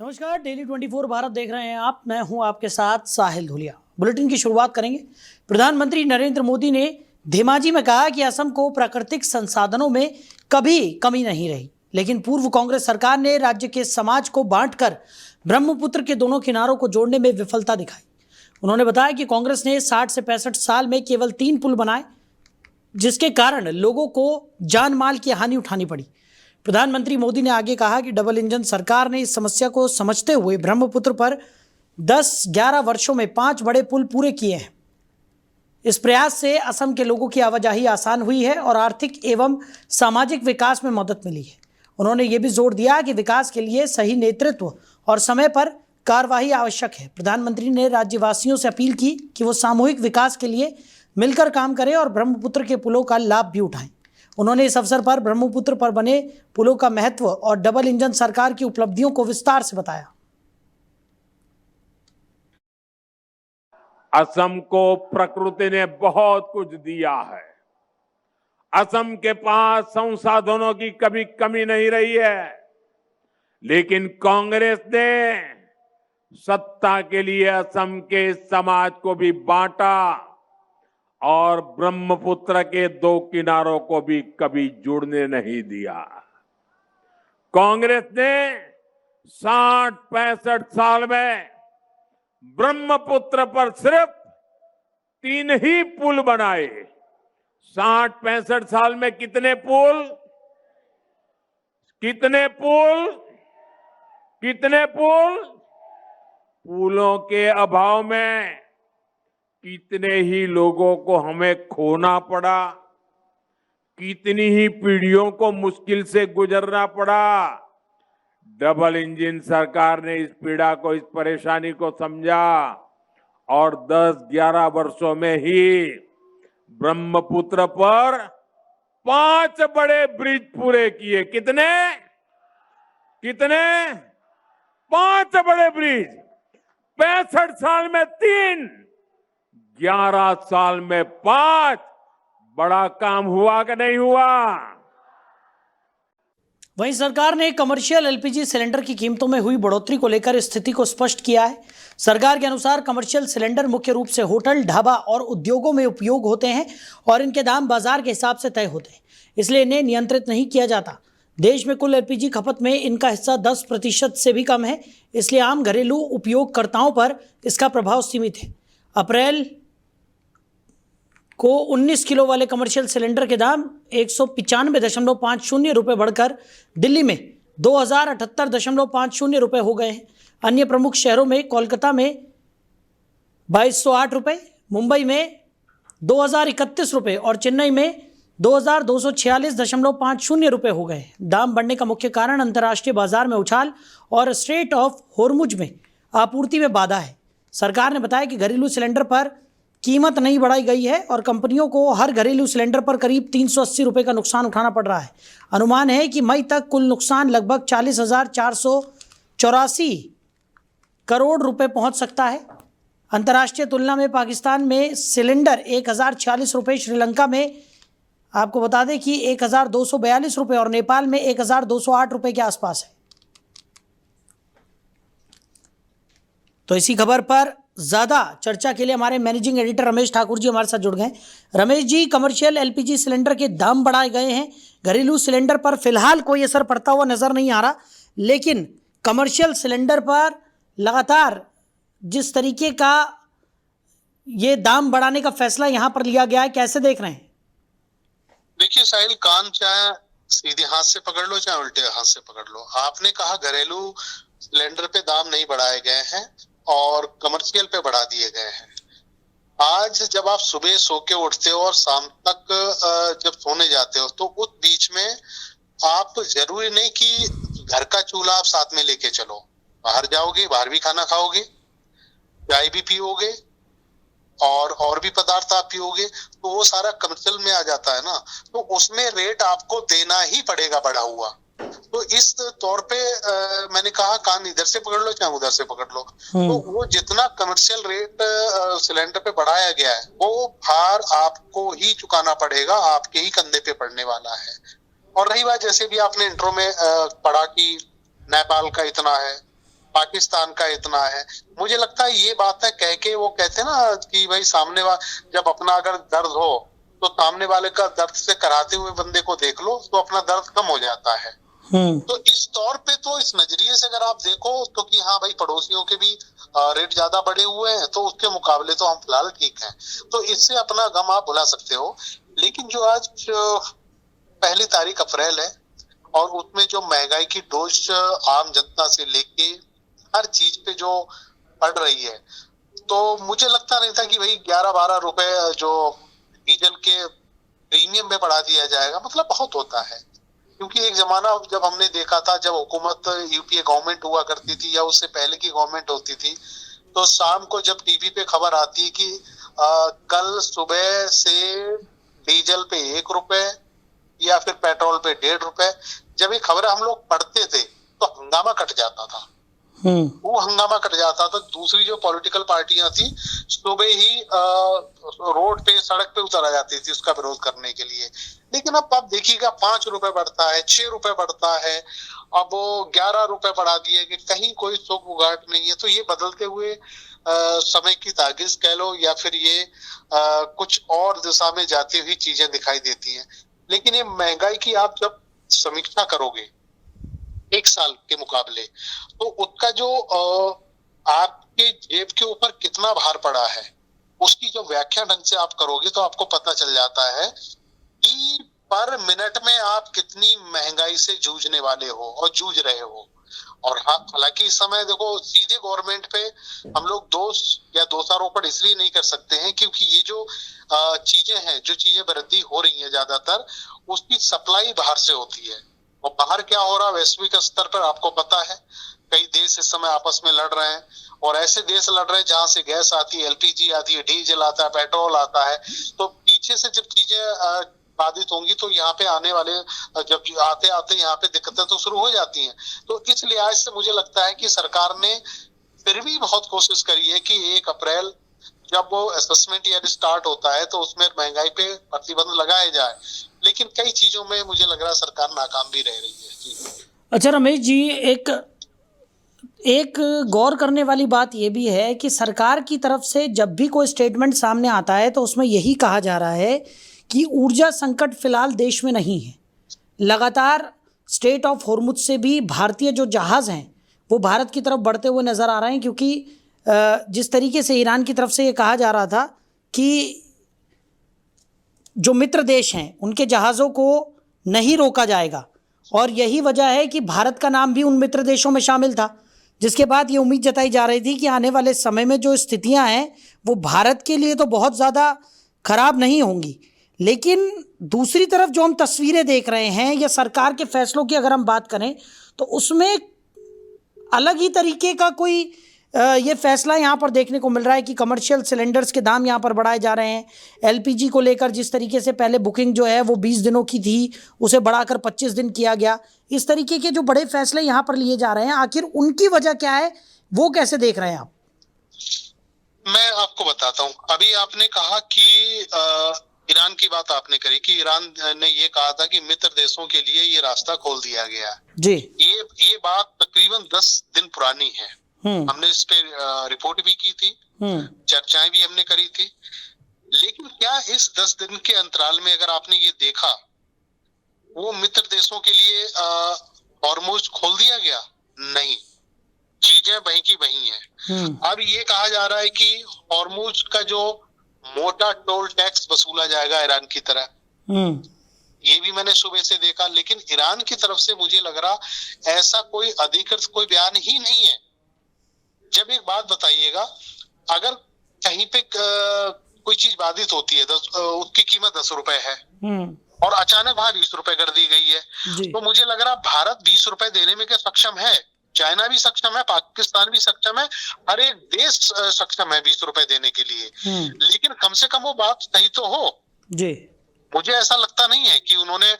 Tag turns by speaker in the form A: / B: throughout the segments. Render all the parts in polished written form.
A: नमस्कार, डेली 24 भारत देख रहे हैं आप। मैं हूं आपके साथ साहिल धुलिया। बुलेटिन की शुरुआत करेंगे। प्रधानमंत्री नरेंद्र मोदी ने धेमाजी में कहा कि असम को प्राकृतिक संसाधनों में कभी कमी नहीं रही, लेकिन पूर्व कांग्रेस सरकार ने राज्य के समाज को बांटकर ब्रह्मपुत्र के दोनों किनारों को जोड़ने में विफलता दिखाई। उन्होंने बताया कि कांग्रेस ने 60 से 65 साल में केवल 3 पुल बनाए, जिसके कारण लोगों को जान माल की हानि उठानी पड़ी। प्रधानमंत्री मोदी ने आगे कहा कि डबल इंजन सरकार ने इस समस्या को समझते हुए ब्रह्मपुत्र पर 10-11 वर्षों में 5 बड़े पुल पूरे किए हैं। इस प्रयास से असम के लोगों की आवाजाही आसान हुई है और आर्थिक एवं सामाजिक विकास में मदद मिली है। उन्होंने ये भी जोर दिया कि विकास के लिए सही नेतृत्व और समय पर कार्यवाही आवश्यक है। प्रधानमंत्री ने राज्यवासियों से अपील की कि वो सामूहिक विकास के लिए मिलकर काम करें और ब्रह्मपुत्र के पुलों का लाभ भी उठाएं। उन्होंने इस अवसर पर ब्रह्मपुत्र पर बने पुलों का महत्व और डबल इंजन सरकार की उपलब्धियों को विस्तार से बताया।
B: असम को प्रकृति ने बहुत कुछ दिया है। असम के पास संसाधनों की कभी कमी नहीं रही है, लेकिन कांग्रेस ने सत्ता के लिए असम के समाज को भी बांटा और ब्रह्मपुत्र के 2 किनारों को भी कभी जुड़ने नहीं दिया। कांग्रेस ने 60-65 साल में ब्रह्मपुत्र पर सिर्फ 3 ही पुल बनाए। 60-65 साल में कितने पुल? पुलों के अभाव में कितने ही लोगों को हमें खोना पड़ा, कितनी ही पीढ़ियों को मुश्किल से गुजरना पड़ा। डबल इंजन सरकार ने इस पीड़ा को, इस परेशानी को समझा और 10-11 वर्षों में ही ब्रह्मपुत्र पर 5 बड़े ब्रिज पूरे किए। कितने? 5 बड़े ब्रिज। 65 साल में 3, 11 साल में 5। बड़ा काम हुआ कि नहीं हुआ?
A: वहीं सरकार ने कमर्शियल एलपीजी सिलेंडर की कीमतों में हुई बढ़ोतरी को लेकर स्थिति को स्पष्ट किया है। सरकार के अनुसार कमर्शियल सिलेंडर मुख्य रूप से होटल, ढाबा और उद्योगों में उपयोग होते हैं और इनके दाम बाजार के हिसाब से तय होते हैं, इसलिए इन्हें नियंत्रित नहीं किया जाता। देश में कुल एलपीजी खपत में इनका हिस्सा 10% से भी कम है, इसलिए आम घरेलू उपयोगकर्ताओं पर इसका प्रभाव सीमित है। अप्रैल को 19 किलो वाले कमर्शियल सिलेंडर के दाम 195.50 रुपये बढ़कर दिल्ली में 2078.50 रुपये हो गए हैं। अन्य प्रमुख शहरों में कोलकाता में 2208 रुपये, मुंबई में 2031 रुपये और चेन्नई में 2246.50 रुपये हो गए। दाम बढ़ने का मुख्य कारण अंतर्राष्ट्रीय बाजार में उछाल और स्ट्रेट ऑफ होर्मुज में आपूर्ति में बाधा है। सरकार ने बताया कि घरेलू सिलेंडर पर कीमत नहीं बढ़ाई गई है और कंपनियों को हर घरेलू सिलेंडर पर करीब 380 रुपये का नुकसान उठाना पड़ रहा है। अनुमान है कि मई तक कुल नुकसान लगभग 40,484 करोड़ रुपए पहुंच सकता है। अंतर्राष्ट्रीय तुलना में पाकिस्तान में सिलेंडर 1,046 रुपये, श्रीलंका में आपको बता दें कि 1,242 रुपये और नेपाल में 1,208 रुपये के आसपास है। तो इसी खबर पर ज्यादा चर्चा के लिए हमारे मैनेजिंग एडिटर रमेश ठाकुर जी हमारे साथ जुड़ गए। Ramesh ji, commercial LPG cylinder के दाम बढ़ाए गए हैं, घरेलू सिलेंडर पर फिलहाल कोई असर पड़ता हुआ नजर नहीं आ रहा, लेकिन कमर्शियल सिलेंडर पर लगातार जिस तरीके का ये दाम बढ़ाने का फैसला यहां पर लिया गया है, कैसे देख रहे हैं?
C: देखिए साहिल, कान चाहे सीधे हाथ से पकड़ लो चाहे उल्टे हाथ से पकड़ लो। आपने कहा घरेलू सिलेंडर पे दाम नहीं बढ़ाए गए हैं और कमर्शियल पे बढ़ा दिए गए हैं। आज जब आप सुबह सो के उठते हो और शाम तक जब सोने जाते हो, तो उस बीच में आप जरूरी नहीं कि घर का चूल्हा आप साथ में लेके चलो। बाहर जाओगे, बाहर भी खाना खाओगे, चाय भी पियोगे और भी पदार्थ आप पियोगे, तो वो सारा कमर्शियल में आ जाता है ना, तो उसमें रेट आपको देना ही पड़ेगा बढ़ा हुआ। तो इस तौर पे मैंने कहा कान इधर से पकड़ लो चाहे उधर से पकड़ लो। तो वो जितना कमर्शियल रेट सिलेंडर पे बढ़ाया गया है, वो भार आपको ही चुकाना पड़ेगा, आपके ही कंधे पे पड़ने वाला है। और रही बात, जैसे भी आपने इंट्रो में पढ़ा कि नेपाल का इतना है, पाकिस्तान का इतना है। मुझे लगता है ये बात है, कह के वो कहते हैं ना कि भाई सामने वाला जब अपना अगर दर्द हो तो सामने वाले का दर्द से कराते हुए बंदे को देख लो तो अपना दर्द कम हो जाता है। तो इस तौर पे, तो इस नजरिए से अगर आप देखो तो कि हाँ भाई पड़ोसियों के भी रेट ज्यादा बढ़े हुए हैं तो उसके मुकाबले तो हम फिलहाल ठीक हैं, तो इससे अपना गम आप भुला सकते हो। लेकिन जो आज 1 तारीख अप्रैल है और उसमें जो महंगाई की डोज आम जनता से लेके हर चीज पे जो पड़ रही है, तो मुझे लगता नहीं था कि भाई 11-12 रुपए जो डीजल के प्रीमियम में बढ़ा दिया जाएगा, मतलब बहुत होता है। क्योंकि एक जमाना जब हमने देखा था, जब हुकूमत यूपीए गवर्नमेंट हुआ करती थी या उससे पहले की गवर्नमेंट होती थी, तो शाम को जब टीवी पे खबर आती कि कल सुबह से डीजल पे 1 रुपए या फिर पेट्रोल पे 1.5 रुपए, जब ये खबर हम लोग पढ़ते थे तो हंगामा कट जाता था। वो हंगामा कट जाता था। दूसरी जो पॉलिटिकल पार्टियां थी सुबह ही रोड पे, सड़क पे उतर आ जाती थी उसका विरोध करने के लिए। लेकिन अब देखिएगा 5 रुपए बढ़ता है, 6 रुपए बढ़ता है, अब वो 11 रुपए बढ़ा दिए कि कहीं कोई सुख उगाट नहीं है। तो ये बदलते हुए समय की तागिज कह लो या फिर ये कुछ और दिशा में जाती हुई चीजें दिखाई देती हैं। लेकिन ये महंगाई की आप जब समीक्षा करोगे 1 साल के मुकाबले, तो उसका जो आपके जेब के ऊपर कितना भार पड़ा है उसकी जो व्याख्या ढंग से आप करोगे तो आपको पता चल जाता है कि पर मिनट में आप कितनी महंगाई से जूझने वाले हो और जूझ रहे हो। और हालांकि इस समय देखो सीधे गवर्नमेंट पे हम लोग दोष या दोषारोपण इसलिए नहीं कर सकते हैं क्योंकि ये जो चीजें हैं, जो चीजें वृद्धि हो रही है ज्यादातर उसकी सप्लाई बाहर से होती है। और बाहर क्या हो रहा है वैश्विक स्तर पर आपको पता है, कई देश इस समय आपस में लड़ रहे हैं और ऐसे देश लड़ रहे हैं जहां से गैस आती है, एलपीजी आती है, डीजल आता है, पेट्रोल आता है। तो पीछे से जब चीजें बाधित होंगी तो यहाँ पे आने वाले, जब आते आते यहाँ पे दिक्कतें तो शुरू हो जाती हैं। तो इस लिहाज से मुझे लगता है कि सरकार ने फिर भी बहुत कोशिश करी है कि 1 अप्रैल जब वो असेसमेंट ईयर स्टार्ट होता है तो उसमें महंगाई पे प्रतिबंध लगाए जाए। लेकिन कई चीजों में मुझे लग रहा है सरकार नाकाम भी रह रही है। जी।
A: अच्छा रमेश जी, एक गौर करने वाली बात यह भी है कि सरकार की तरफ से जब भी कोई स्टेटमेंट सामने आता है तो उसमें यही कहा जा रहा है कि ऊर्जा संकट फिलहाल देश में नहीं है। लगातार स्ट्रेट ऑफ हॉर्मुज से भी भारतीय जो जहाज़ हैं वो भारत की तरफ बढ़ते हुए नज़र आ रहे हैं, क्योंकि जिस तरीके से ईरान की तरफ से ये कहा जा रहा था कि जो मित्र देश हैं उनके जहाज़ों को नहीं रोका जाएगा, और यही वजह है कि भारत का नाम भी उन मित्र देशों में शामिल था, जिसके बाद ये उम्मीद जताई जा रही थी कि आने वाले समय में जो स्थितियां हैं वो भारत के लिए तो बहुत ज़्यादा खराब नहीं होंगी। लेकिन दूसरी तरफ जो हम तस्वीरें देख रहे हैं या सरकार के फैसलों की अगर हम बात करें तो उसमें अलग ही तरीके का कोई ये फैसला यहाँ पर देखने को मिल रहा है कि कमर्शियल सिलेंडर्स के दाम यहाँ पर बढ़ाए जा रहे हैं। एलपीजी को लेकर जिस तरीके से पहले बुकिंग जो है वो 20 दिनों की थी उसे बढ़ाकर 25 दिन किया गया। इस तरीके के जो बड़े फैसले यहाँ पर लिए जा रहे हैं, आखिर उनकी वजह क्या है, वो कैसे देख रहे हैं आप?
C: मैं आपको बताता हूँ। अभी आपने कहा कि ईरान की बात आपने करी कि ईरान ने ये कहा था कि मित्र देशों के लिए ये रास्ता खोल दिया गया
A: जी।
C: ये बात तकरीबन 10 दिन पुरानी है। हमने इस पे रिपोर्ट भी की थी, चर्चाएं भी हमने करी थी। लेकिन क्या इस 10 दिन के अंतराल में अगर आपने ये देखा वो मित्र देशों के लिए हॉर्मुज खोल दिया गया? नहीं, चीजें वहीं की वहीं है। अब ये कहा जा रहा है कि हॉर्मुज का जो मोटा टोल टैक्स वसूला जाएगा ईरान की तरह, ये भी मैंने सुबह से देखा। लेकिन ईरान की तरफ से मुझे लग रहा ऐसा कोई अधिकृत कोई बयान ही नहीं है। जब एक बात बताइएगा, अगर कहीं पे कोई चीज बाधित होती है उसकी कीमत 10 रुपए है और अचानक वहां 20 रुपए कर दी गई है, तो मुझे लग रहा भारत 20 रुपए देने में क्या सक्षम है? चाइना भी सक्षम है, पाकिस्तान भी सक्षम है, हर एक देश सक्षम है 20 रुपए देने के लिए। लेकिन कम से कम वो बात सही तो हो
A: जी।
C: मुझे ऐसा लगता नहीं है कि उन्होंने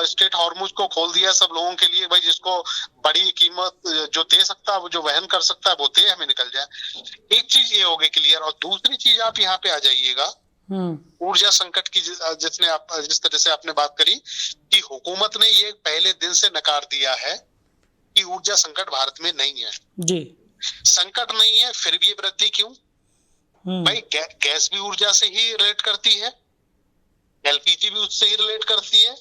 C: स्ट्रेट हॉर्मुज को खोल दिया सब लोगों के लिए। भाई जिसको बड़ी कीमत जो दे सकता है, वो जो वहन कर सकता है वो दे, हमें निकल जाए। एक चीज ये हो गई क्लियर। और दूसरी चीज आप यहाँ पे आ जाइएगा ऊर्जा संकट की, जिस तरह से आपने बात करी कि हुकूमत ने ये पहले दिन से नकार दिया है कि ऊर्जा संकट भारत में नहीं है।
A: जी।
C: संकट नहीं है फिर भी ये वृद्धि क्यों? भाई गैस भी ऊर्जा से ही रिलेट करती है, एलपीजी भी उससे ही रिलेट करती है।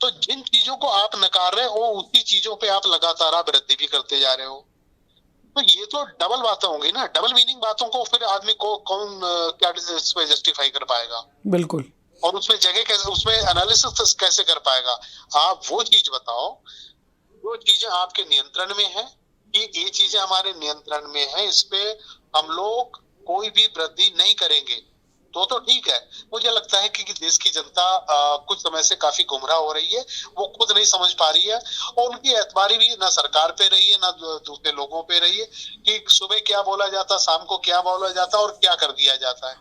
C: तो जिन चीजों को आप नकार रहे हो उसी चीजों पे आप लगातार आप वृद्धि भी करते जा रहे हो। तो ये तो डबल बातें होंगी ना, डबल मीनिंग बातों को फिर आदमी को कौन क्या इस पे जस्टिफाई कर पाएगा?
A: बिल्कुल।
C: और उसमें जगह कैसे, उसमें एनालिसिस कैसे कर पाएगा? आप वो चीज बताओ जो चीजें आपके नियंत्रण में है, कि ये चीजें हमारे नियंत्रण में है, इस पे हम लोग कोई भी वृद्धि नहीं करेंगे तो ठीक है। मुझे लगता है कि देश की जनता कुछ समय से काफी गुमराह हो रही है, वो खुद नहीं समझ पा रही है और उनकी एतबारी भी ना सरकार पे रही है ना दूसरे लोगों पे रही है कि सुबह क्या बोला जाता, शाम को क्या बोला जाता और क्या कर दिया जाता है।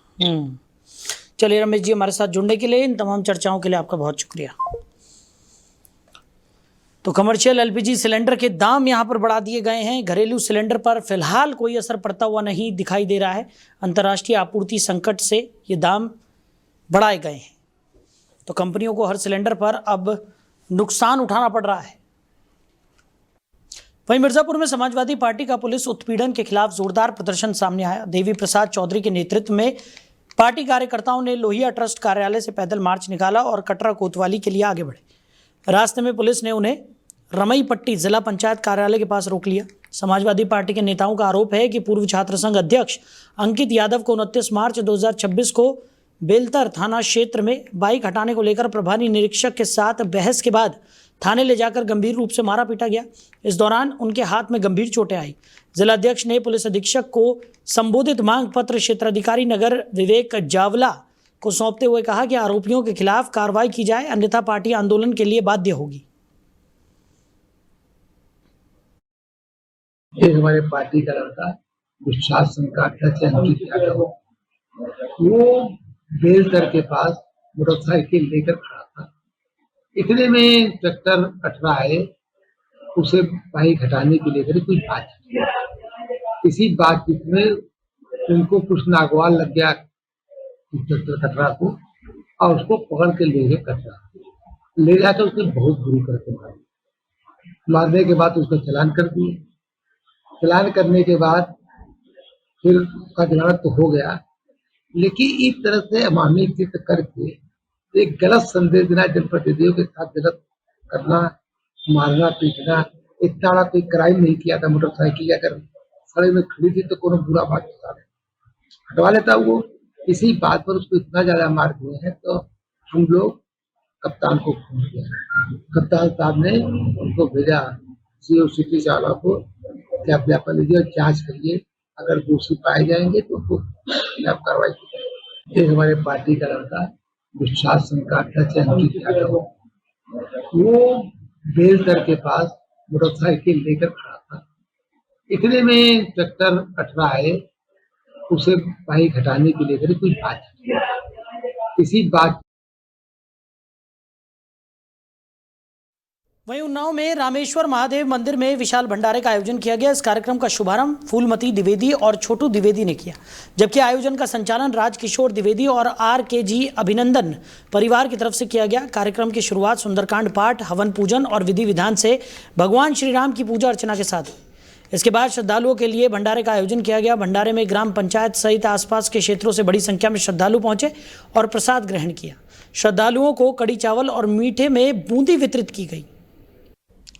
A: चलिए रमेश जी, हमारे साथ जुड़ने के लिए, इन तमाम चर्चाओं के लिए आपका बहुत शुक्रिया। तो कमर्शियल एलपीजी सिलेंडर के दाम यहां पर बढ़ा दिए गए हैं। घरेलू सिलेंडर पर फिलहाल कोई असर पड़ता हुआ नहीं दिखाई दे रहा है। अंतर्राष्ट्रीय आपूर्ति संकट से ये दाम बढ़ाए गए हैं, तो कंपनियों को हर सिलेंडर पर अब नुकसान उठाना पड़ रहा है। वहीं मिर्जापुर में समाजवादी पार्टी का पुलिस उत्पीड़न के खिलाफ जोरदार प्रदर्शन सामने आया। देवी प्रसाद चौधरी के नेतृत्व में पार्टी कार्यकर्ताओं ने लोहिया ट्रस्ट कार्यालय से पैदल मार्च निकाला और कटरा कोतवाली के लिए आगे बढ़े। रास्ते में पुलिस ने उन्हें रमई पट्टी जिला पंचायत कार्यालय के पास रोक लिया। समाजवादी पार्टी के नेताओं का आरोप है कि पूर्व छात्र संघ अध्यक्ष अंकित यादव को 29 मार्च 2026 को बेलतर थाना क्षेत्र में बाइक हटाने को लेकर प्रभारी निरीक्षक के साथ बहस के बाद थाने ले जाकर गंभीर रूप से मारा पीटा गया। इस दौरान उनके हाथ में गंभीर चोटें आई। जिलाध्यक्ष ने पुलिस अधीक्षक को संबोधित मांग पत्र क्षेत्राधिकारी नगर विवेक जावला को सौंपते हुए कहा कि आरोपियों के खिलाफ कार्रवाई की जाए, अन्यथा पार्टी आंदोलन के लिए बाध्य होगी।
D: एक हमारे पार्टी का लड़का विश्वास संघ का अध्यक्ष अंकित यादव, वो बेलतर के पास मोटरसाइकिल लेकर खड़ा था। इतने में इंस्पेक्टर कटरा आए, उसे बाइक हटाने के लिए कोई बातचीत। इसी बातचीत में उनको कुछ नागवार लग गया इंस्पेक्टर कटरा को, और उसको पकड़ के ले गए कटरा। ले जाकर उसने बहुत बुरी करके मारने के बाद उसका चालान कर दिए। चालान करने के बाद फिर उसका जमानत तो हो गया, लेकिन इस तरह से अमामी चित्र करके एक गलत संदेश देना, जनप्रतिनिधियों के साथ गलत करना, मारना पीटना, इतना बड़ा कोई क्राइम नहीं किया था। मोटरसाइकिल अगर सड़क में खड़ी थी तो कोनो बुरा बात हटवा लेता वो। इसी बात पर उसको इतना ज्यादा मार दिए हैं, तो हम लोग कप्तान को फोन किया। कप्तान साहब ने उनको भेजा सीओ सिटी चावला को, क्या ज्ञापन लीजिए और जांच करिए, अगर दोषी पाए जाएंगे तो उनको खिलाफ कार्रवाई की जाएगी। एक हमारे पार्टी का लड़का विश्वास संघ का अध्यक्ष अंकित यादव, वो बेलतर के पास मोटरसाइकिल लेकर खड़ा था। इतने में इंस्पेक्टर कटरा आए, उसे बाइक हटाने के लिए कोई बात। इसी बात
A: वहीं उन्नाव में रामेश्वर महादेव मंदिर में विशाल भंडारे का आयोजन किया गया। इस कार्यक्रम का शुभारंभ फूलमती द्विवेदी और छोटू द्विवेदी ने किया, जबकि आयोजन का संचालन राजकिशोर द्विवेदी और RKG अभिनंदन परिवार की तरफ से किया गया। कार्यक्रम की शुरुआत सुंदरकांड पाठ, हवन पूजन और विधि विधान से भगवान श्री राम की पूजा अर्चना के साथ हुई। इसके बाद श्रद्धालुओं के लिए भंडारे का आयोजन किया गया। भंडारे में ग्राम पंचायत सहित आसपास के क्षेत्रों से बड़ी संख्या में श्रद्धालु पहुंचे और प्रसाद ग्रहण किया। श्रद्धालुओं को कड़ी चावल और मीठे में बूंदी वितरित की गई।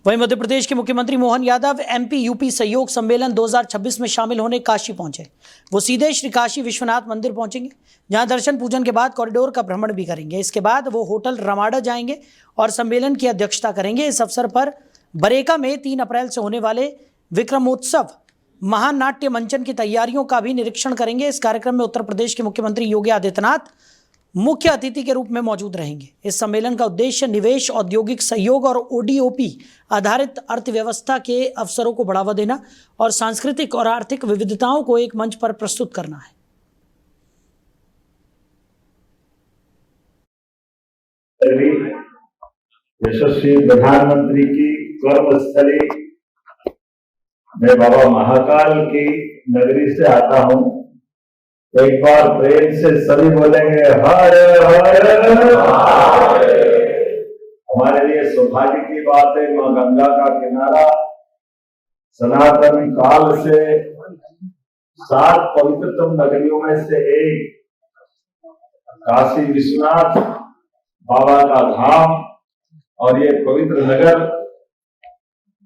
A: वहीं मध्य प्रदेश के मुख्यमंत्री मोहन यादव MP-UP सहयोग सम्मेलन 2026 में शामिल होने काशी पहुंचे। वो सीधे श्री काशी विश्वनाथ मंदिर पहुंचेंगे, जहां दर्शन पूजन के बाद कॉरिडोर का भ्रमण भी करेंगे। इसके बाद वो होटल रमाडा जाएंगे और सम्मेलन की अध्यक्षता करेंगे। इस अवसर पर बरेका में 3 अप्रैल से होने वाले विक्रमोत्सव महानाट्य मंचन की तैयारियों का भी निरीक्षण करेंगे। इस कार्यक्रम में उत्तर प्रदेश के मुख्यमंत्री योगी आदित्यनाथ मुख्य अतिथि के रूप में मौजूद रहेंगे। इस सम्मेलन का उद्देश्य निवेश, औद्योगिक सहयोग और ODOP आधारित अर्थव्यवस्था के अवसरों को बढ़ावा देना और सांस्कृतिक और आर्थिक विविधताओं को एक मंच पर प्रस्तुत करना है।
E: यशस्वी प्रधानमंत्री की कर्मस्थली मैं बाबा महाकाल की नगरी से आता हूं। एक बार प्रेम से सभी बोलेंगे हर हर। हमारे लिए सौभाग्य की बात है, मां गंगा का किनारा सनातन काल से 7 पवित्रतम नगरियों में से एक काशी विश्वनाथ बाबा का धाम और ये पवित्र नगर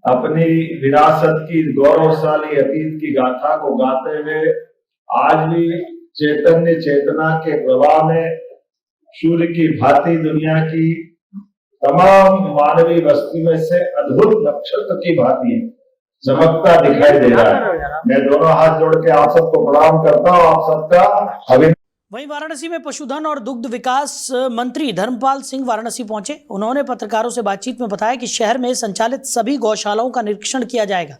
E: अपनी विरासत की गौरवशाली अतीत की गाथा को गाते हुए आज भी चैतन्य चेतना के प्रवाह में सूर्य की भांति दुनिया की तमाम मानवीय बस्ती में से अद्भुत नक्षत्र की भांति चमकता दिखाई दे रहा है। मैं दोनों हाथ जोड़ के आप सबको प्रणाम करता हूँ। आप सबका अभिनंदन।
A: वहीं वाराणसी में पशुधन और दुग्ध विकास मंत्री धर्मपाल सिंह वाराणसी पहुंचे। उन्होंने पत्रकारों से बातचीत में बताया कि शहर में संचालित सभी गौशालाओं का निरीक्षण किया जाएगा।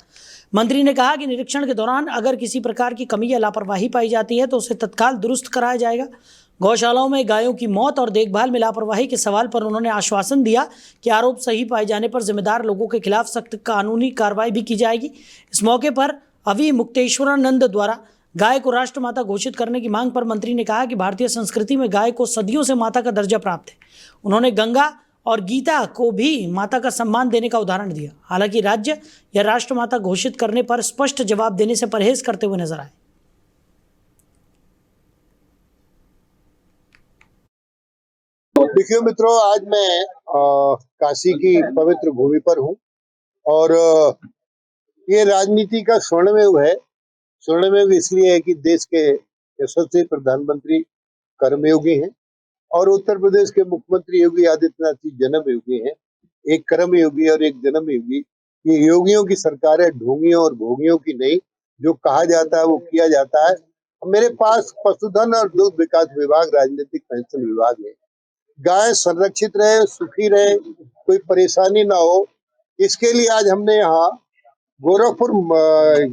A: मंत्री ने कहा कि निरीक्षण के दौरान अगर किसी प्रकार की कमी या लापरवाही पाई जाती है तो उसे तत्काल दुरुस्त कराया जाएगा। गौशालाओं में गायों की मौत और देखभाल में लापरवाही के सवाल पर उन्होंने आश्वासन दिया कि आरोप सही पाए जाने पर जिम्मेदार लोगों के खिलाफ सख्त कानूनी कार्रवाई भी की जाएगी। इस मौके पर अवि मुक्तेश्वरानंद द्वारा गाय को राष्ट्रमाता घोषित करने की मांग पर मंत्री ने कहा कि भारतीय संस्कृति में गाय को सदियों से माता का दर्जा प्राप्त है। उन्होंने गंगा और गीता को भी माता का सम्मान देने का उदाहरण दिया। हालांकि राज्य या राष्ट्रमाता घोषित करने पर स्पष्ट जवाब देने से परहेज करते हुए नजर आए।
F: देखिए मित्रों, आज मैं काशी की पवित्र भूमि पर हूँ और ये राजनीति का स्वर्णिम है। स्वर्णिम इसलिए है कि देश के यशस्वी प्रधानमंत्री कर्मयोगी हैं और उत्तर प्रदेश के मुख्यमंत्री योगी आदित्यनाथ जी जन्मयोगी हैं। एक कर्मयोगी और एक जन्मयोगी। ये योगियों की सरकार है, ढोंगियों और भोगियों की नहीं। जो कहा जाता है वो किया जाता है। मेरे पास पशुधन और दुग्ध विकास विभाग, राजनीतिक पेंशन विभाग है। गाय संरक्षित रहे, सुखी रहे, कोई परेशानी ना हो, इसके लिए आज हमने यहाँ गोरखपुर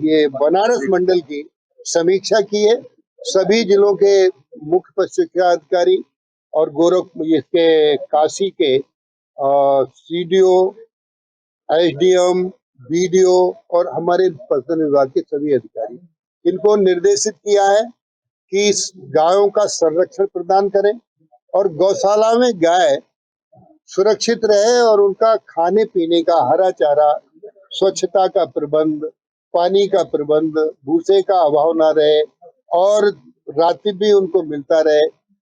F: ये बनारस मंडल की समीक्षा की है। सभी जिलों के मुख्य पशु चिकित्सा अधिकारी और गोरखपुर इसके काशी के सीडीओ, एसडीएम, बीडीओ और हमारे पशुधन विभाग के सभी अधिकारी, इनको निर्देशित किया है कि इस गायों का संरक्षण प्रदान करें और गौशाला में गाय सुरक्षित रहे और उनका खाने पीने का हरा चारा, स्वच्छता का प्रबंध, पानी का प्रबंध, भूसे का अभाव ना रहे और रात्रि भी उनको मिलता रहे,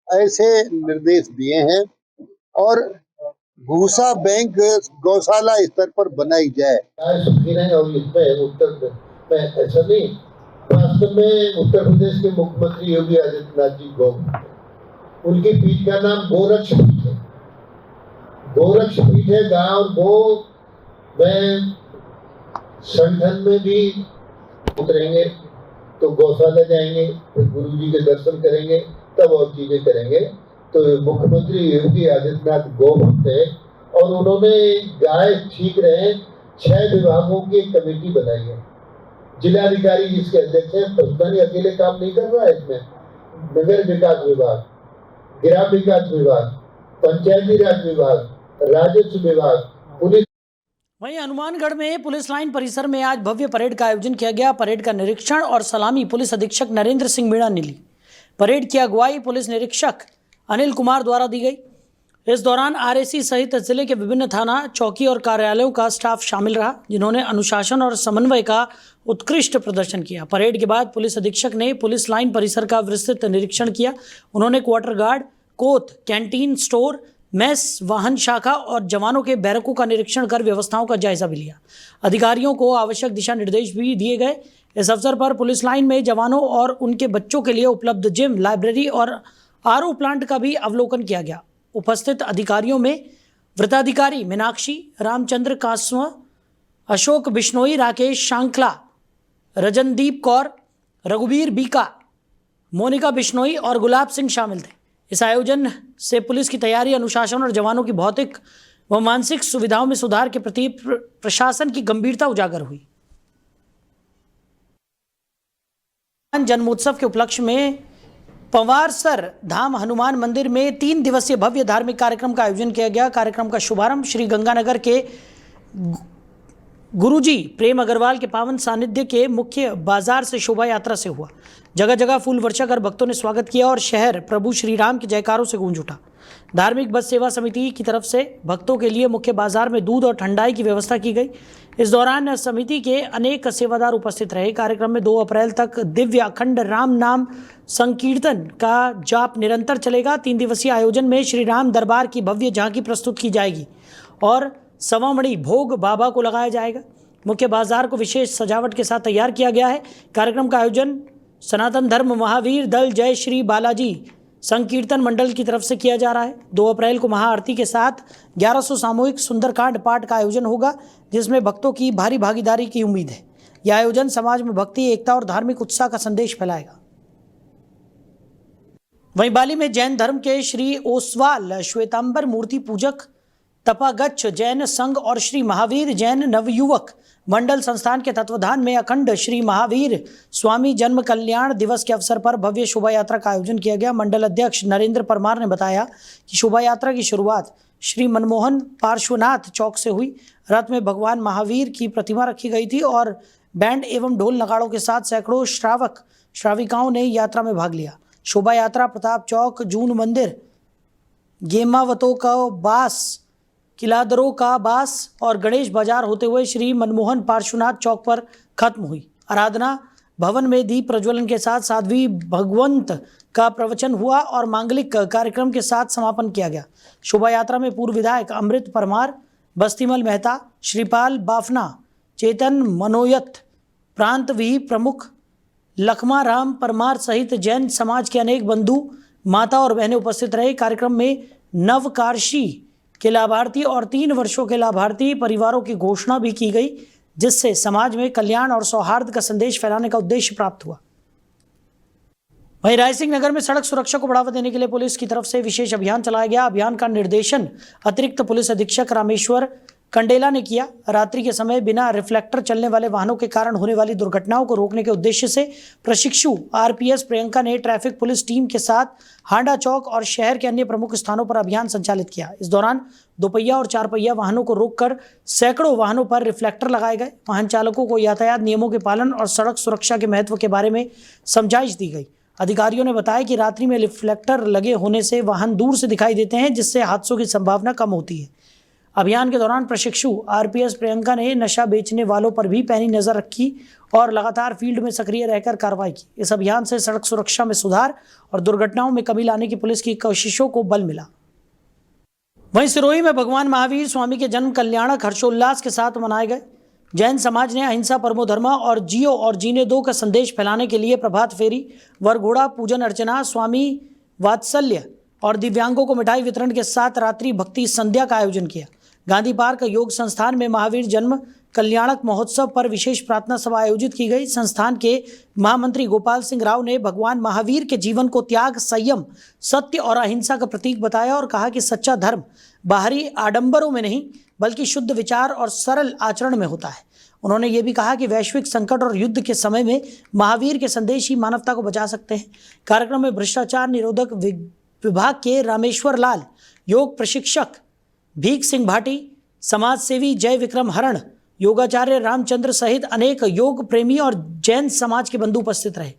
F: ऐसे निर्देश दिए हैं। और भूसा बैंक गौशाला स्तर पर बनाई जाए। और इसमें उत्तर में ऐसा नहीं, वास्तव में उत्तर प्रदेश के मुख्यमंत्री योगी आदित्यनाथ जी गौ, उनकी पीठ का नाम गोरक्ष पीठ है। गोरक्ष पीठ है। गाय और गो में संगठन में भी उतरेंगे तो गौशाला जाएंगे, फिर गुरु जी के दर्शन करेंगे, तब और चीजें करेंगे। तो मुख्यमंत्री योगी आदित्यनाथ गौ भक्त है और उन्होंने गाय ठीक रहे 6 विभागों की एक कमेटी बनाई है। जिलाधिकारी जिसके अध्यक्ष है। पशुधन अकेले काम नहीं कर रहा है इसमें। नगर विकास विभाग, ग्राम विकास विभाग, पंचायती राज विभाग, राजस्व विभाग, पुलिस।
A: वहीं हनुमानगढ़ में पुलिस लाइन परिसर में आज भव्य परेड का आयोजन किया गया। परेड का निरीक्षण और सलामी पुलिस अधीक्षक नरेंद्र सिंह मीणा ने ली। परेड की अगुवाई पुलिस निरीक्षक अनिल कुमार द्वारा दी गई। इस दौरान आरएसी सहित जिले के विभिन्न थाना, चौकी और कार्यालयों का स्टाफ शामिल रहा, जिन्होंने अनुशासन और समन्वय का उत्कृष्ट प्रदर्शन किया। परेड के बाद पुलिस अधीक्षक ने पुलिस लाइन परिसर का विस्तृत निरीक्षण किया। उन्होंने क्वार्टर गार्ड, कोत, कैंटीन, स्टोर, मेस, वाहन शाखा और जवानों के बैरकों का निरीक्षण कर व्यवस्थाओं का जायजा भी लिया। अधिकारियों को आवश्यक दिशा निर्देश भी दिए गए। इस अवसर पर पुलिस लाइन में जवानों और उनके बच्चों के लिए उपलब्ध जिम, लाइब्रेरी और आरओ प्लांट का भी अवलोकन किया गया। उपस्थित अधिकारियों में वृत्ताधिकारी मीनाक्षी, रामचंद्र कासवा, अशोक बिश्नोई, राकेश शांखला, रजनदीप कौर, रघुवीर बीका, मोनिका बिश्नोई और गुलाब सिंह शामिल थे। इस आयोजन से पुलिस की तैयारी, अनुशासन और जवानों की भौतिक व मानसिक सुविधाओं में सुधार के प्रति प्रशासन की गंभीरता उजागर हुई। जन्मोत्सव के उपलक्ष्य में पंवारसर धाम हनुमान मंदिर में 3 दिवसीय भव्य धार्मिक कार्यक्रम का आयोजन किया गया। कार्यक्रम का शुभारंभ श्री गंगानगर के गुरुजी प्रेम अग्रवाल के पावन सानिध्य के मुख्य बाजार से शोभा यात्रा से हुआ। जगह जगह फूल वर्षा कर भक्तों ने स्वागत किया और शहर प्रभु श्री राम के जयकारों से गूंज उठा। धार्मिक बस सेवा समिति की तरफ से भक्तों के लिए मुख्य बाजार में दूध और ठंडाई की व्यवस्था की गई। इस दौरान समिति के अनेक सेवादार उपस्थित रहे। कार्यक्रम में 2 अप्रैल तक दिव्य अखंड राम नाम संकीर्तन का जाप निरंतर चलेगा। 3 दिवसीय आयोजन में श्री राम दरबार की भव्य झांकी प्रस्तुत की जाएगी और सवामणि भोग बाबा को लगाया जाएगा। मुख्य बाजार को विशेष सजावट के साथ तैयार किया गया है। कार्यक्रम का आयोजन सनातन धर्म महावीर दल जय श्री बालाजी संकीर्तन मंडल की तरफ से किया जा रहा है। 2 अप्रैल को महाआरती के साथ 1100 सामूहिक सुंदरकांड पाठ का आयोजन होगा, जिसमें भक्तों की भारी भागीदारी की उम्मीद है। यह आयोजन समाज में भक्ति, एकता और धार्मिक उत्साह का संदेश फैलाएगा। वहीं बाली में जैन धर्म के श्री ओसवाल श्वेतांबर मूर्ति पूजक तपागच्छ जैन संघ और श्री महावीर जैन नवयुवक मंडल संस्थान के तत्वाधान में अखंड श्री महावीर स्वामी जन्म कल्याण दिवस के अवसर पर भव्य शोभा यात्रा का आयोजन किया गया। मंडल अध्यक्ष नरेंद्र परमार ने बताया कि शोभा यात्रा की शुरुआत श्री मनमोहन पार्श्वनाथ चौक से हुई। रथ में भगवान महावीर की प्रतिमा रखी गई थी और बैंड एवं ढोल नगाड़ों के साथ सैकड़ों श्रावक श्राविकाओं ने यात्रा में भाग लिया। शोभा यात्रा प्रताप चौक, जून मंदिर, गेमावतों का बास, किलादरों का बास और गणेश बाजार होते हुए श्री मनमोहन पार्श्वनाथ चौक पर खत्म हुई। आराधना भवन में दीप प्रज्वलन के साथ साध्वी भगवंत का प्रवचन हुआ और मांगलिक कार्यक्रम के साथ समापन किया गया। शोभा यात्रा में पूर्व विधायक अमृत परमार, बस्तीमल मेहता, श्रीपाल बाफना, चेतन मनोयत, प्रांत विही प्रमुख लखमा राम परमार सहित जैन समाज के अनेक बंधु, माता और बहनें उपस्थित रहे। कार्यक्रम में नवकारशी के लाभार्थी और 3 वर्षों के लाभार्थी परिवारों की घोषणा भी की गई, जिससे समाज में कल्याण और सौहार्द का संदेश फैलाने का उद्देश्य प्राप्त हुआ। वहीं रायसिंह नगर में सड़क सुरक्षा को बढ़ावा देने के लिए पुलिस की तरफ से विशेष अभियान चलाया गया। अभियान का निर्देशन अतिरिक्त पुलिस अधीक्षक रामेश्वर कंडेला ने किया। रात्रि के समय बिना रिफ्लेक्टर चलने वाले वाहनों के कारण होने वाली दुर्घटनाओं को रोकने के उद्देश्य से प्रशिक्षु आरपीएस प्रियंका ने ट्रैफिक पुलिस टीम के साथ हांडा चौक और शहर के अन्य प्रमुख स्थानों पर अभियान संचालित किया। इस दौरान 2 पहिया और 4 पहिया वाहनों को रोककर सैकड़ों वाहनों पर रिफ्लेक्टर लगाए गए। वाहन चालकों को यातायात नियमों के पालन और सड़क सुरक्षा के महत्व के बारे में समझाइश दी गई। अधिकारियों ने बताया कि रात्रि में रिफ्लेक्टर लगे होने से वाहन दूर से दिखाई देते हैं, जिससे हादसों की संभावना कम होती है। अभियान के दौरान प्रशिक्षु आरपीएस प्रियंका ने नशा बेचने वालों पर भी पैनी नजर रखी और लगातार फील्ड में सक्रिय रहकर कार्रवाई की। इस अभियान से सड़क सुरक्षा में सुधार और दुर्घटनाओं में कमी लाने की पुलिस की कोशिशों को बल मिला। वहीं सिरोही में भगवान महावीर स्वामी के जन्म कल्याणक हर्षोल्लास के साथ मनाए गए। जैन समाज ने अहिंसा परमो धर्म और जियो और जीने दो का संदेश फैलाने के लिए प्रभात फेरी, वरघोड़ा पूजन अर्चना, स्वामी वात्सल्य और दिव्यांगों को मिठाई वितरण के साथ रात्रि भक्ति संध्या का आयोजन किया। गांधी पार्क योग संस्थान में महावीर जन्म कल्याणक महोत्सव पर विशेष प्रार्थना सभा आयोजित की गई। संस्थान के महामंत्री गोपाल सिंह राव ने भगवान महावीर के जीवन को त्याग, संयम, सत्य और अहिंसा का प्रतीक बताया और कहा कि सच्चा धर्म बाहरी आडंबरों में नहीं बल्कि शुद्ध विचार और सरल आचरण में होता है। उन्होंने ये भी कहा कि वैश्विक संकट और युद्ध के समय में महावीर के संदेश ही मानवता को बचा सकते हैं। कार्यक्रम में भ्रष्टाचार निरोधक विभाग के रामेश्वर लाल, योग प्रशिक्षक भीख सिंह भाटी, समाज सेवी जय विक्रम हरण, योगाचार्य रामचंद्र सहित अनेक योग प्रेमी और जैन समाज के बंधु उपस्थित रहे।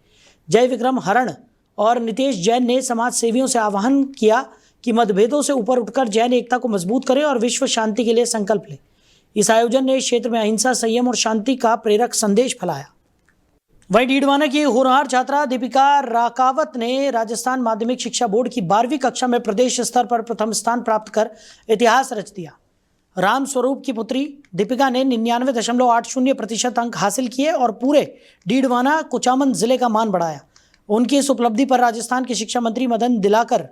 A: जय विक्रम हरण और नितेश जैन ने समाज सेवियों से आह्वान किया कि मतभेदों से ऊपर उठकर जैन एकता को मजबूत करें और विश्व शांति के लिए संकल्प लें। इस आयोजन ने क्षेत्र में अहिंसा, संयम और शांति का प्रेरक संदेश फैलाया। वहीं डीडवाना की होनहार छात्रा दीपिका राकावत ने राजस्थान माध्यमिक शिक्षा बोर्ड की 12वीं कक्षा में प्रदेश स्तर पर प्रथम स्थान प्राप्त कर इतिहास रच दिया। राम स्वरूप की पुत्री दीपिका ने 99.80% अंक हासिल किए और पूरे डीडवाना कुचामन जिले का मान बढ़ाया। उनकी इस उपलब्धि पर राजस्थान के शिक्षा मंत्री मदन दिलाकर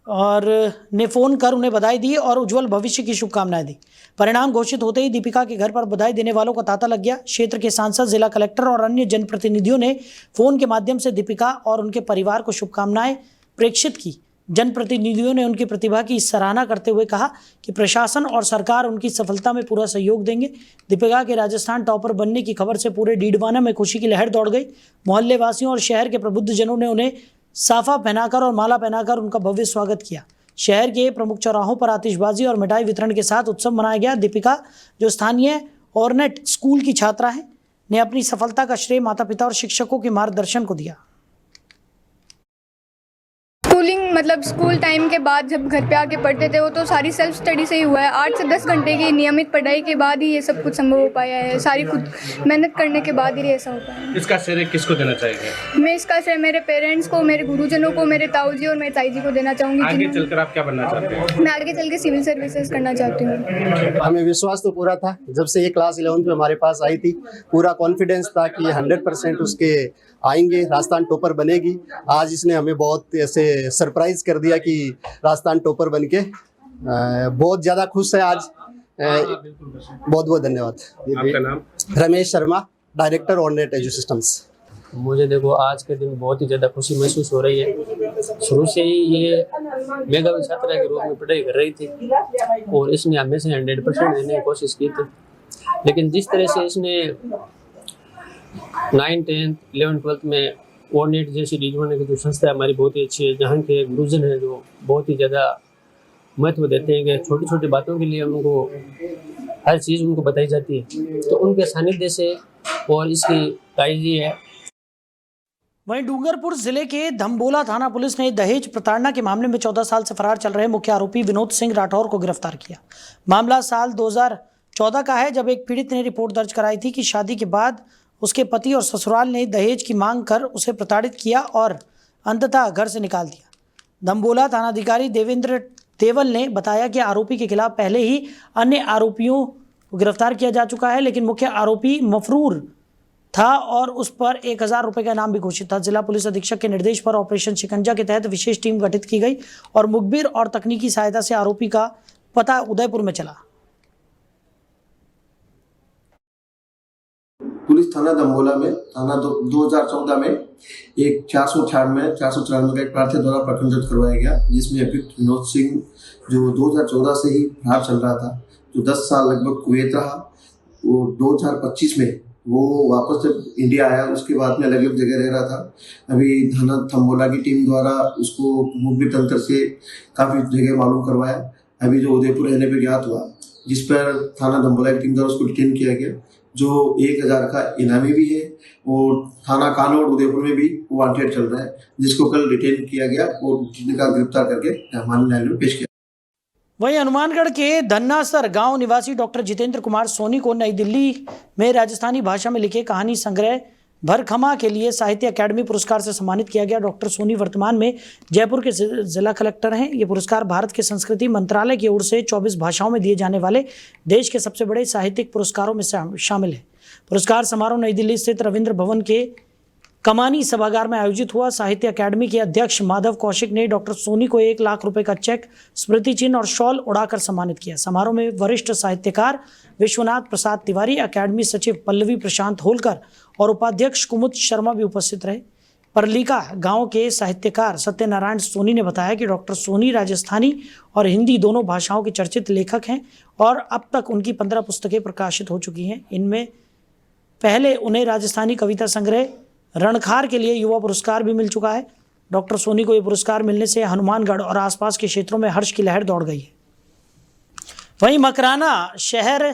A: और ने फोन कर उन्हें बधाई दी और उज्जवल भविष्य की शुभकामनाएं दी। परिणाम घोषित होते ही दीपिका के घर पर बधाई देने वालों का तांता लग गया। क्षेत्र के सांसद, जिला कलेक्टर और अन्य जनप्रतिनिधियों ने फोन के माध्यम से दीपिका और उनके परिवार को शुभकामनाएं प्रेषित की। जनप्रतिनिधियों ने उनकी प्रतिभा की सराहना करते हुए कहा कि प्रशासन और सरकार उनकी सफलता में पूरा सहयोग देंगे। दीपिका के राजस्थान टॉपर बनने की खबर से पूरे डीडवाना में खुशी की लहर दौड़ गई। मोहल्ले वासियों और शहर के प्रबुद्ध जनों ने उन्हें साफा पहनाकर और माला पहनाकर उनका भव्य स्वागत किया। शहर के प्रमुख चौराहों पर आतिशबाजी और मिठाई वितरण के साथ उत्सव मनाया गया। दीपिका, जो स्थानीय ऑर्नेट स्कूल की छात्रा है, ने अपनी सफलता का श्रेय माता पिता और शिक्षकों के मार्गदर्शन को दिया।
G: स्कूलिंग मतलब स्कूल टाइम के बाद जब घर पे आके पढ़ते थे वो तो सारी सेल्फ स्टडी से ही हुआ है। 8 से 10 घंटे की नियमित पढ़ाई के बाद ही ये सब कुछ संभव हो पाया है। सारी खुद मेहनत करने के बाद ही ऐसा हो पाया है।
H: इसका श्रेय किसको देना चाहेंगे?
G: मैं इसका श्रेय मेरे पेरेंट्स को, मेरे गुरुजनों को, मेरे ताऊ जी और मेरे ताई जी को देना चाहूँगी।
H: आगे चलकर आप क्या बनना चाहते हैं?
G: मैं आगे चल के सिविल सर्विसेज करना चाहती हूँ।
I: हमें विश्वास तो पूरा था जब से ये क्लास 11th में हमारे पास आई थी। पूरा कॉन्फिडेंस था कि 100% उसके आएंगे, राजस्थान टॉपर बनेगी। आज इसने हमें बहुत ऐसे सरप्राइज कर दिया कि राजस्थान टॉपर बनके बहुत ज़्यादा खुश है आज। बहुत बहुत धन्यवाद।
H: आपका नाम?
I: Ramesh Sharma, director ordinate edu systems.
J: मुझे देखो आज के दिन बहुत ही ज़्यादा खुशी महसूस हो रही है। शुरू से ही ये मेधावी छात्रा के रूप में पढ़ाई कर रही थी और इसने हमेशा 100% देने की कोशिश की थी, लेकिन जिस तरह से इसने 9th, 10th, 11th, 12th में ऑर्डिनेट जैसी रिजवाना की जो संस्था है हमारी बहुत ही अच्छी है, जहाँ के गुरुजन है जो बहुत ही ज़्यादा महत्व देते हैं कि छोटी छोटी बातों के लिए उनको हर चीज़ उनको बताई जाती है, तो उनके सानिध्य से और इसकी ताईजी है।
A: वहीं डूंगरपुर जिले के धम्बोला थाना पुलिस ने दहेज प्रताड़ना के मामले में 14 साल से फरार चल रहे मुख्य आरोपी विनोद सिंह राठौर को गिरफ्तार किया। मामला साल 2014 का है, जब एक पीड़ित ने रिपोर्ट दर्ज कराई थी कि शादी के बाद उसके पति और ससुराल ने दहेज की मांग कर उसे प्रताड़ित किया और अंततः घर से निकाल दिया। धम्बोला थानाधिकारी देवेंद्र देवल ने बताया कि आरोपी के खिलाफ पहले ही अन्य आरोपियों को गिरफ्तार किया जा चुका है, लेकिन मुख्य आरोपी मफरूर था और उस पर 1000 रुपये का इनाम भी घोषित था। जिला पुलिस अधीक्षक के निर्देश पर ऑपरेशन शिकंजा के तहत विशेष टीम गठित की गई और मुखबिर और तकनीकी सहायता से आरोपी का पता उदयपुर में चला।
K: पुलिस थाना दम्बोला में थाना 2014 में एक 494 का एक प्रार्थना द्वारा प्रकरण दर्ज करवाया गया, जिसमें अभियुक्त विनोद सिंह जो 2014 से ही फरार चल रहा था, जो 10 साल लगभग कुवैत रहा, वो 2025 में वो वापस जब इंडिया आया उसके बाद में अलग अलग जगह रह रहा था। अभी थाना दम्बोला की टीम द्वारा उसको मुखबिर तंत्र से काफ़ी जगह मालूम करवाया। अभी जो उदयपुर रहने पर ज्ञात हुआ, जिस पर थाना दम्बोला की टीम द्वारा उसको डिटेन किया गया, जो 1000 का इनामी भी है और थाना कानोड़ उदयपुर में भी वांटेड चल रहा है, जिसको कल डिटेन किया गया और जिनका गिरफ्तार करके माननीय न्यायालय में पेश किया।
A: वहीं हनुमानगढ़ के धन्नासर गांव निवासी डॉक्टर जितेंद्र कुमार सोनी को नई दिल्ली में राजस्थानी भाषा में लिखे कहानी संग्रह भरखमा के लिए साहित्य अकादमी पुरस्कार से सम्मानित किया गया। डॉक्टर सोनी वर्तमान में जयपुर के जिला कलेक्टर हैं। ये पुरस्कार भारत के संस्कृति मंत्रालय की ओर से 24 भाषाओं में दिए जाने वाले देश के सबसे बड़े साहित्यिक पुरस्कारों में शामिल है। पुरस्कार समारोह नई दिल्ली स्थित रविंद्र भवन के कमानी सभागार में आयोजित हुआ। साहित्य अकादमी के अध्यक्ष माधव कौशिक ने डॉक्टर सोनी को 1 लाख रुपए का चेक, स्मृति चिन्ह और शॉल उड़ाकर सम्मानित किया। समारोह में वरिष्ठ साहित्यकार विश्वनाथ प्रसाद तिवारी, अकादमी सचिव पल्लवी प्रशांत होलकर और उपाध्यक्ष कुमुद शर्मा भी उपस्थित रहे। परलीका गांव के साहित्यकार सत्यनारायण सोनी ने बताया कि डॉक्टर सोनी राजस्थानी और हिंदी दोनों भाषाओं के चर्चित लेखक हैं और अब तक उनकी 15 पुस्तकें प्रकाशित हो चुकी हैं। इनमें पहले उन्हें राजस्थानी कविता संग्रह रणखार के लिए युवा पुरस्कार भी मिल चुका है। डॉक्टर सोनी को यह पुरस्कार मिलने से हनुमानगढ़ और आसपास के क्षेत्रों में हर्ष की लहर दौड़ गई है। वहीं मकराना शहर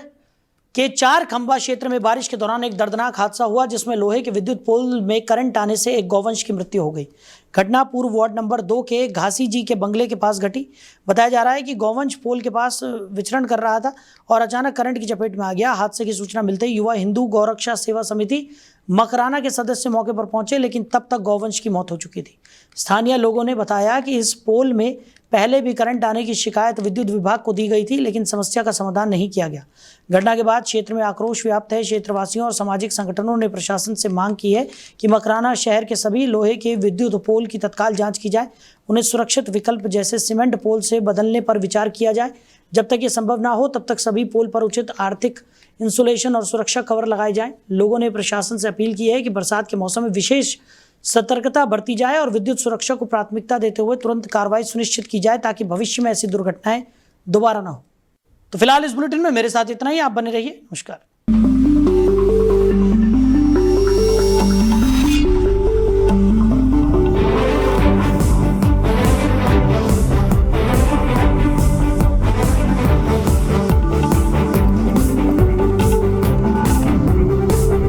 A: के 4 खंबा क्षेत्र में बारिश के दौरान एक दर्दनाक हादसा हुआ, जिसमें लोहे के विद्युत पोल में करंट आने से एक गौवंश की मृत्यु हो गई। घटना पूर्व वार्ड नंबर 2 के घासी जी के बंगले के पास घटी। बताया जा रहा है कि गौवंश पोल के पास विचरण कर रहा था और अचानक करंट की चपेट में आ गया। हादसे की सूचना मिलते ही युवा हिंदू गौरक्षा सेवा समिति मकराना के सदस्य मौके पर पहुंचे, लेकिन तब तक गौवंश की मौत हो चुकी थी। स्थानीय लोगों ने बताया कि इस पोल में पहले भी करंट आने की शिकायत विद्युत विभाग को दी गई थी, लेकिन समस्या का समाधान नहीं किया गया। घटना के बाद क्षेत्र में आक्रोश व्याप्त है। क्षेत्रवासियों और सामाजिक संगठनों ने प्रशासन से मांग की है कि मकराना शहर के सभी लोहे के विद्युत पोल की तत्काल जांच की जाए, उन्हें सुरक्षित विकल्प जैसे सीमेंट पोल से बदलने पर विचार किया जाए। जब तक ये संभव ना हो तब तक सभी पोल पर उचित आर्थिक इंसुलेशन और सुरक्षा कवर लगाए जाएं। लोगों ने प्रशासन से अपील की है कि बरसात के मौसम में विशेष सतर्कता बरती जाए और विद्युत सुरक्षा को प्राथमिकता देते हुए तुरंत कार्रवाई सुनिश्चित की जाए, ताकि भविष्य में ऐसी दुर्घटनाएं दोबारा ना हो। तो फिलहाल इस बुलेटिन में मेरे साथ इतना ही। आप बने रहिए। नमस्कार।